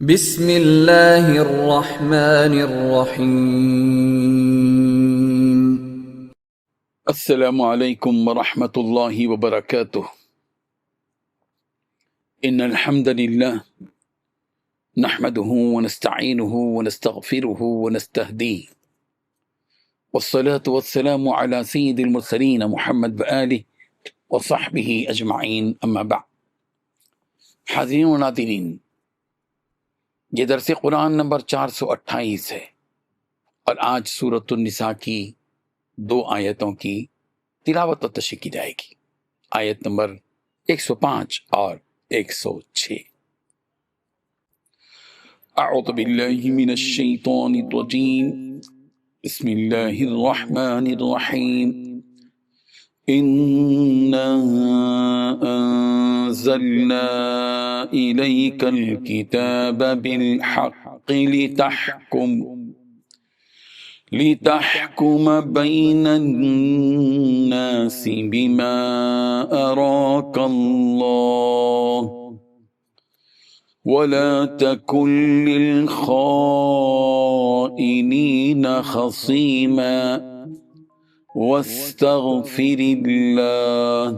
بسم اللہ الرحمن الرحیم۔ السلام علیکم ورحمۃ اللہ وبرکاتہ۔ ان الحمد للہ نحمده ونستعینه ونستغفره ونستهدیه والصلاة والسلام على سید المرسلین محمد وآلہ وصحبہ اجمعین، اما بعد۔ حاضرین و ناظرین، یہ درس قرآن نمبر 428 ہے اور آج سورۃ النساء کی 2 آیتوں کی تلاوت و تشریح کی جائے گی، آیت نمبر 105 اور 106۔ اعوذ باللہ من الشیطان الرجیم، بسم اللہ الرحمن الرحیم۔ إنا أنزلنا إليك الكتاب بالحق لتحكم بين الناس بما أراك الله ولا تكن للخائنين خصيما واستغفر اللہ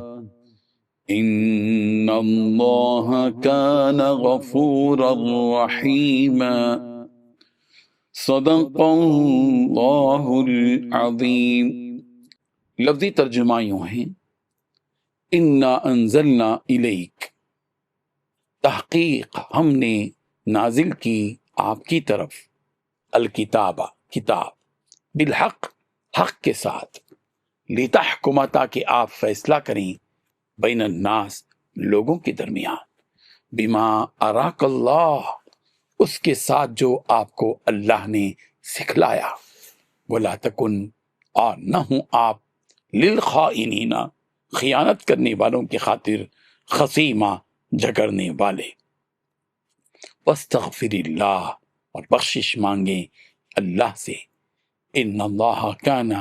ان اللہ کان غفورا رحیما۔ صدق اللہ العظیم۔ لفظی ترجمہ یوں ہے، انا انزلنا الیک، تحقیق ہم نے نازل کی آپ کی طرف، الکتاب کتاب، بالحق حق کے ساتھ، لتحکم تاکہ آپ فیصلہ کریں، بین الناس لوگوں کے درمیان، بما اراک اللہ اس کے ساتھ جو آپ کو اللہ نے سکھلایا، ولا تکن اور نہ ہوں آپ، للخائنین خیانت کرنے والوں کی خاطر، خصیما جھگڑنے والے، واستغفر اللہ اور بخشش مانگیں اللہ سے، ان اللہ کان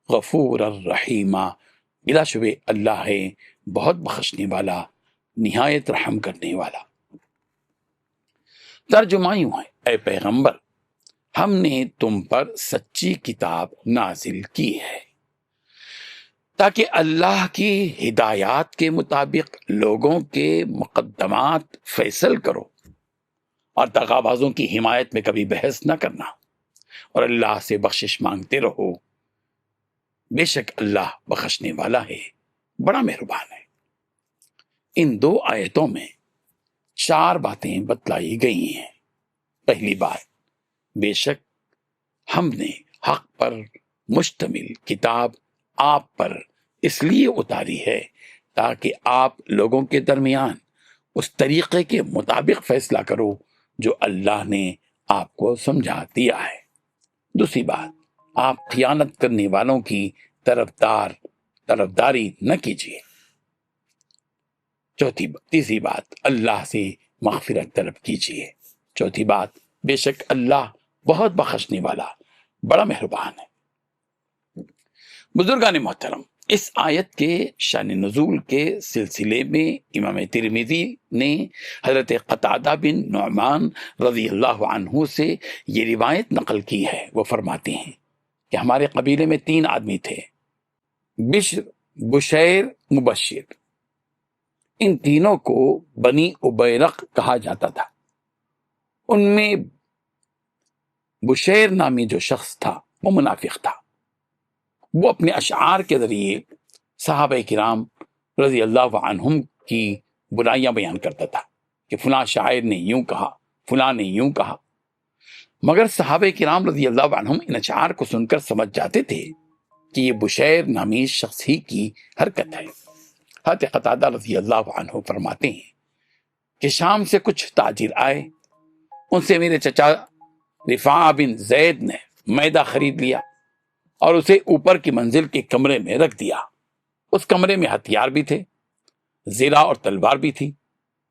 غفور الرحیم، بلا شبہ اللہ ہے بہت بخشنے والا، نہایت رحم کرنے والا۔ ترجمہ یوں ہے، اے پیغمبر، ہم نے تم پر سچی کتاب نازل کی ہے تاکہ اللہ کی ہدایات کے مطابق لوگوں کے مقدمات فیصل کرو اور دغابازوں کی حمایت میں کبھی بحث نہ کرنا، اور اللہ سے بخشش مانگتے رہو، بے شک اللہ بخشنے والا ہے، بڑا مہربان ہے۔ ان 2 آیتوں میں 4 باتیں بتلائی گئی ہیں۔ پہلی بات، بے شک ہم نے حق پر مشتمل کتاب آپ پر اس لیے اتاری ہے تاکہ آپ لوگوں کے درمیان اس طریقے کے مطابق فیصلہ کرو جو اللہ نے آپ کو سمجھا دیا ہے۔ دوسری بات، آپ خیانت کرنے والوں کی طرفداری نہ کیجیے۔ تیسری بات، اللہ سے مغفرت طلب کیجیے۔ چوتھی بات، بے شک اللہ بہت بخشنے والا، بڑا مہربان ہے۔ بزرگان محترم، اس آیت کے شان نزول کے سلسلے میں امام ترمذی نے حضرت قتادہ بن نعمان رضی اللہ عنہ سے یہ روایت نقل کی ہے۔ وہ فرماتے ہیں کہ ہمارے قبیلے میں 3 آدمی تھے، بشر، بشیر، مبشر۔ ان تینوں کو بنی ابیرق کہا جاتا تھا۔ ان میں بشیر نامی جو شخص تھا وہ منافق تھا۔ وہ اپنے اشعار کے ذریعے صحابہ کرام رضی اللہ عنہم کی برائیاں بیان کرتا تھا کہ فلاں شاعر نے یوں کہا، فلاں نے یوں کہا، مگر صحابہ کرام رضی اللہ عنہم ان اشعار کو سن کر سمجھ جاتے تھے کہ یہ بشیر نامی شخص ہی کی حرکت ہے۔ حضرت قتادہ رضی اللہ عنہ فرماتے ہیں کہ شام سے کچھ تاجر آئے، ان سے میرے چچا رفاع بن زید نے میدہ خرید لیا اور اسے اوپر کی منزل کے کمرے میں رکھ دیا۔ اس کمرے میں ہتھیار بھی تھے، زرہ اور تلوار بھی تھی۔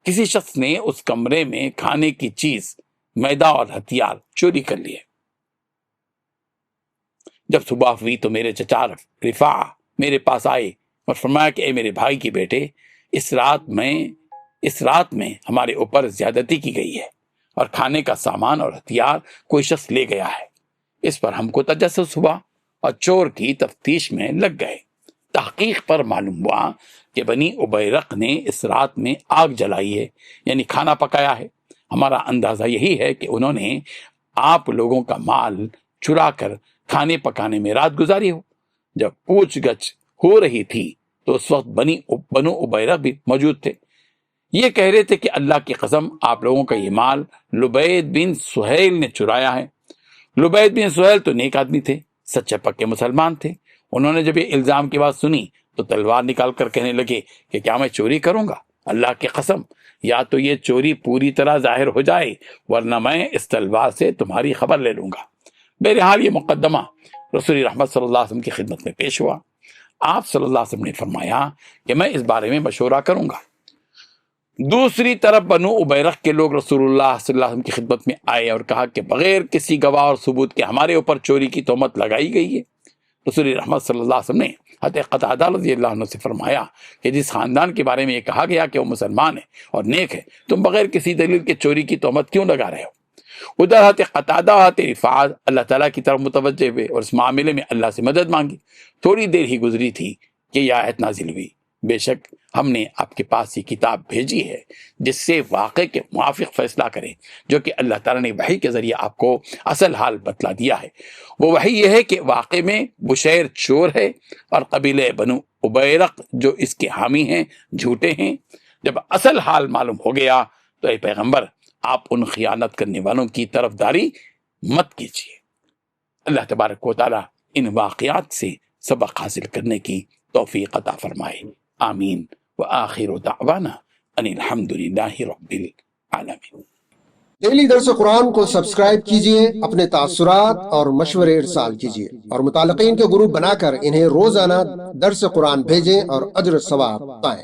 کسی شخص نے اس کمرے میں کھانے کی چیز، میدہ اور ہتھیار چوری کر لیے۔ جب صبح ہوئی تو میرے چچا رفاع میرے پاس آئے اور فرمایا کہ اے میرے بھائی کے بیٹے، اس رات میں ہمارے اوپر زیادتی کی گئی ہے، اور کھانے کا سامان اور ہتھیار کوئی شخص لے گیا ہے۔ اس پر ہم کو تجسس ہوا اور چور کی تفتیش میں لگ گئے۔ تحقیق پر معلوم ہوا کہ بنی ابیرق نے اس رات میں آگ جلائی ہے، یعنی کھانا پکایا ہے۔ ہمارا اندازہ یہی ہے کہ انہوں نے آپ لوگوں کا مال چرا کر کھانے پکانے میں رات گزاری ہو۔ جب پوچھ گچھ ہو رہی تھی تو اس وقت بنو ابیرق بھی موجود تھے۔ یہ کہہ رہے تھے کہ اللہ کی قسم آپ لوگوں کا یہ مال لبید بن سہیل نے چرایا ہے۔ لبید بن سہیل تو نیک آدمی تھے، سچے پکے مسلمان تھے۔ انہوں نے جب یہ الزام کی بات سنی تو تلوار نکال کر کہنے لگے کہ کیا میں چوری کروں گا؟ اللہ کی قسم، یا تو یہ چوری پوری طرح ظاہر ہو جائے ورنہ میں اس تلوار سے تمہاری خبر لے لوں گا۔ بہرحال یہ مقدمہ رسول رحمت صلی اللہ علیہ وسلم کی خدمت میں پیش ہوا۔ آپ صلی اللہ علیہ وسلم نے فرمایا کہ میں اس بارے میں مشورہ کروں گا۔ دوسری طرف بنو ابیرق کے لوگ رسول اللہ صلی اللہ علیہ وسلم کی خدمت میں آئے اور کہا کہ بغیر کسی گواہ اور ثبوت کے ہمارے اوپر چوری کی تہمت لگائی گئی ہے۔ رسول رحمت صلی اللہ علیہ وسلم نے حضرت قتادہ رضی اللہ عنہ سے فرمایا کہ جس خاندان کے بارے میں یہ کہا گیا کہ وہ مسلمان ہے اور نیک ہے، تم بغیر کسی دلیل کے چوری کی تہمت کیوں لگا رہے ہو؟ ادھر حضرت قتادہ اور حضرت رفاعہ اللہ تعالیٰ کی طرف متوجہ ہوئے اور اس معاملے میں اللہ سے مدد مانگی۔ تھوڑی دیر ہی گزری تھی کہ یہ آیت نازل ہوئی، بے شک ہم نے آپ کے پاس یہ کتاب بھیجی ہے جس سے واقع کے موافق فیصلہ کریں، جو کہ اللہ تعالیٰ نے وحی کے ذریعے آپ کو اصل حال بتلا دیا ہے۔ وہ وحی یہ ہے کہ واقع میں بشیر چور ہے اور قبیلہ بنو ابیرق جو اس کے حامی ہیں جھوٹے ہیں۔ جب اصل حال معلوم ہو گیا تو اے پیغمبر آپ ان خیانت کرنے والوں کی طرفداری مت کیجیے۔ اللہ تبارک و تعالیٰ ان واقعات سے سبق حاصل کرنے کی توفیق عطا فرمائے، آمین۔ وآخر دعوانا ان الحمد للہ رب العالمین۔ ڈیلی درس قرآن کو سبسکرائب کیجئے، اپنے تاثرات اور مشورے ارسال کیجئے اور متعلقین کے گروپ بنا کر انہیں روزانہ درس قرآن بھیجیں اور اجر ثواب پائیں۔